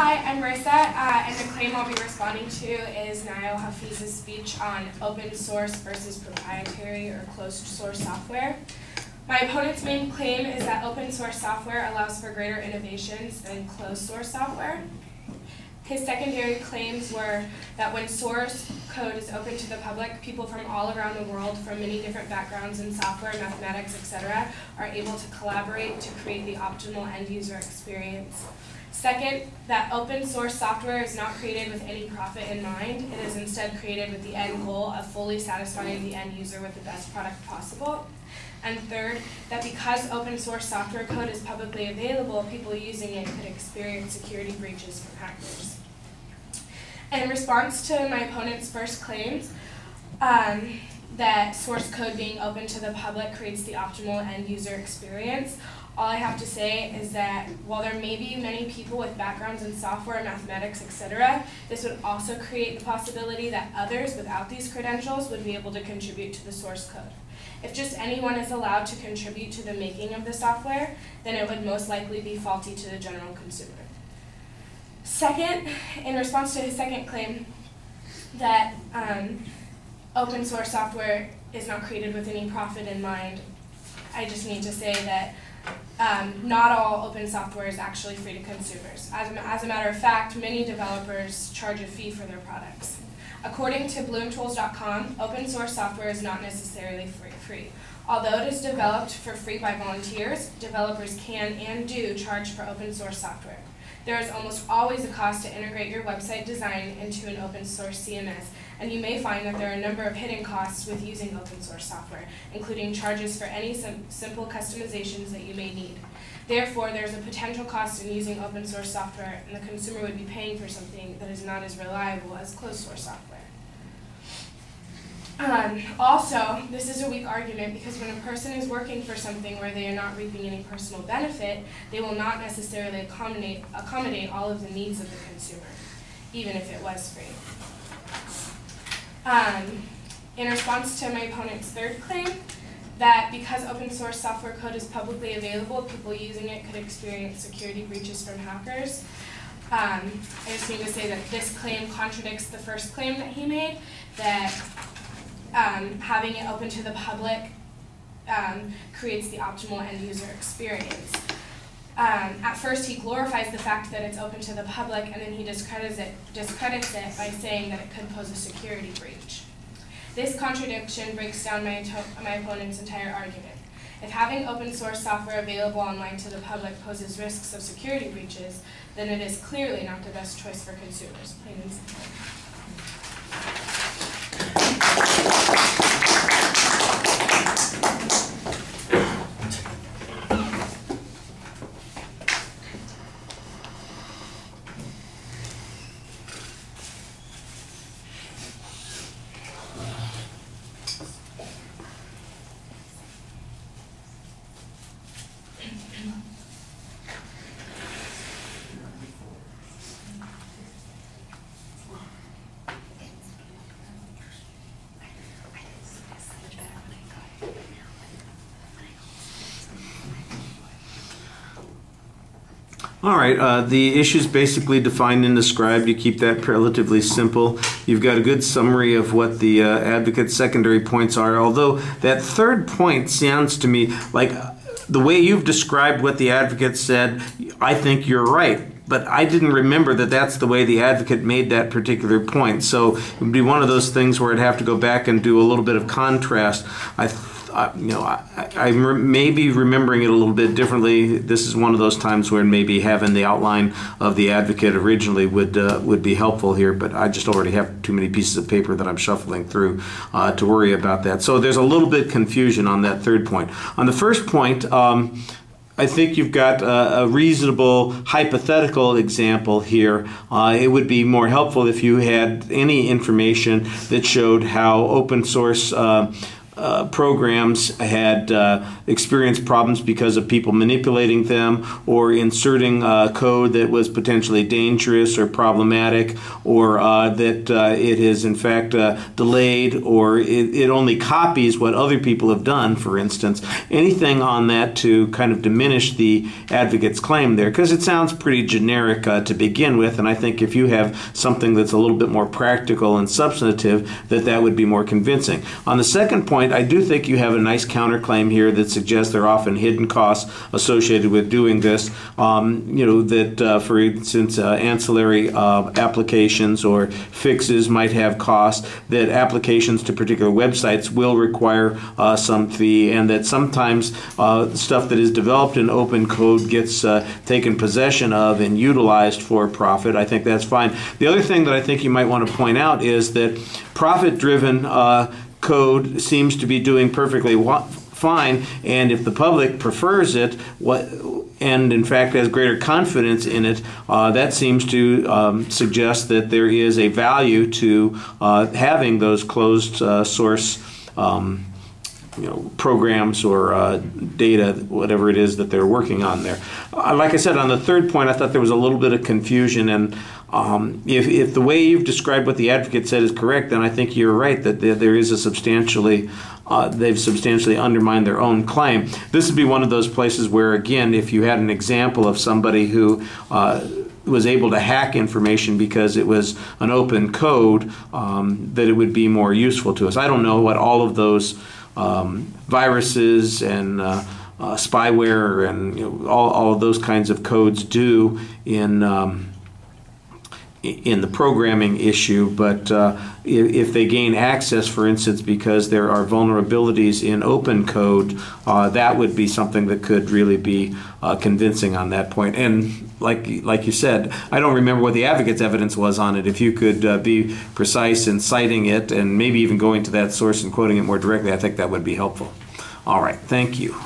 Hi, I'm Marissa, and the claim I'll be responding to is Niall Hafiz's speech on open source versus proprietary or closed source software. My opponent's main claim is that open source software allows for greater innovations than closed source software. His secondary claims were that when source code is open to the public, people from all around the world from many different backgrounds in software, mathematics, etc., are able to collaborate to create the optimal end-user experience. Second, that open source software is not created with any profit in mind. It is instead created with the end goal of fully satisfying the end user with the best product possible. And third, that because open source software code is publicly available, people using it could experience security breaches from hackers. In response to my opponent's first claims, that source code being open to the public creates the optimal end user experience, all I have to say is that while there may be many people with backgrounds in software, mathematics, etc., this would also create the possibility that others without these credentials would be able to contribute to the source code. If just anyone is allowed to contribute to the making of the software, then it would most likely be faulty to the general consumer. Second, in response to his second claim that open source software is not created with any profit in mind, I just need to say that not all open software is actually free to consumers. As a matter of fact, many developers charge a fee for their products. According to bloomtools.com, open source software is not necessarily free. Although it is developed for free by volunteers, developers can and do charge for open source software. There is almost always a cost to integrate your website design into an open source CMS, and you may find that there are a number of hidden costs with using open source software, including charges for any simple customizations that you may need. Therefore, there's a potential cost in using open source software, and the consumer would be paying for something that is not as reliable as closed source software. Also, this is a weak argument because when a person is working for something where they are not reaping any personal benefit, they will not necessarily accommodate all of the needs of the consumer, even if it was free. In response to my opponent's third claim, that because open source software code is publicly available, people using it could experience security breaches from hackers. I just need to say that this claim contradicts the first claim that he made, that having it open to the public creates the optimal end user experience. At first, he glorifies the fact that it's open to the public, and then he discredits it by saying that it could pose a security breach. This contradiction breaks down my opponent's entire argument. If having open source software available online to the public poses risks of security breaches, then it is clearly not the best choice for consumers, plain and simple. All right, the issues basically defined and described. You keep that relatively simple. You've got a good summary of what the advocate's secondary points are, although that third point sounds to me like the way you've described what the advocate said, I think you're right. But I didn't remember that that's the way the advocate made that particular point. So it would be one of those things where I'd have to go back and do a little bit of contrast. I may be remembering it a little bit differently. This is one of those times where maybe having the outline of the advocate originally would be helpful here, but I just already have too many pieces of paper that I'm shuffling through to worry about that. So there's a little bit confusion on that third point. On the first point, I think you've got a reasonable hypothetical example here. It would be more helpful if you had any information that showed how open source programs had experienced problems because of people manipulating them or inserting code that was potentially dangerous or problematic, or that it is in fact delayed, or it only copies what other people have done, for instance. Anything on that to kind of diminish the advocate's claim there, because it sounds pretty generic to begin with, and I think if you have something that's a little bit more practical and substantive, that would be more convincing. On the second point, I do think you have a nice counterclaim here that suggests there are often hidden costs associated with doing this. That for instance, ancillary applications or fixes might have costs, that applications to particular websites will require some fee, and that sometimes stuff that is developed in open code gets taken possession of and utilized for profit. I think that's fine. The other thing that I think you might want to point out is that profit-driven code seems to be doing perfectly fine, and if the public prefers it, and in fact has greater confidence in it, that seems to suggest that there is a value to having those closed source programs or data, whatever it is that they're working on there. Like I said, on the third point, I thought there was a little bit of confusion, and if the way you've described what the advocate said is correct, then I think you're right that there is a they've substantially undermined their own claim. This would be one of those places where, again, if you had an example of somebody who was able to hack information because it was an open code, that it would be more useful to us. I don't know what all of those viruses and spyware and all of those kinds of codes do in the programming issue, but if they gain access, for instance, because there are vulnerabilities in open code, that would be something that could really be convincing on that point. And like you said, I don't remember what the advocate's evidence was on it. If you could be precise in citing it and maybe even going to that source and quoting it more directly, I think that would be helpful. All right, thank you.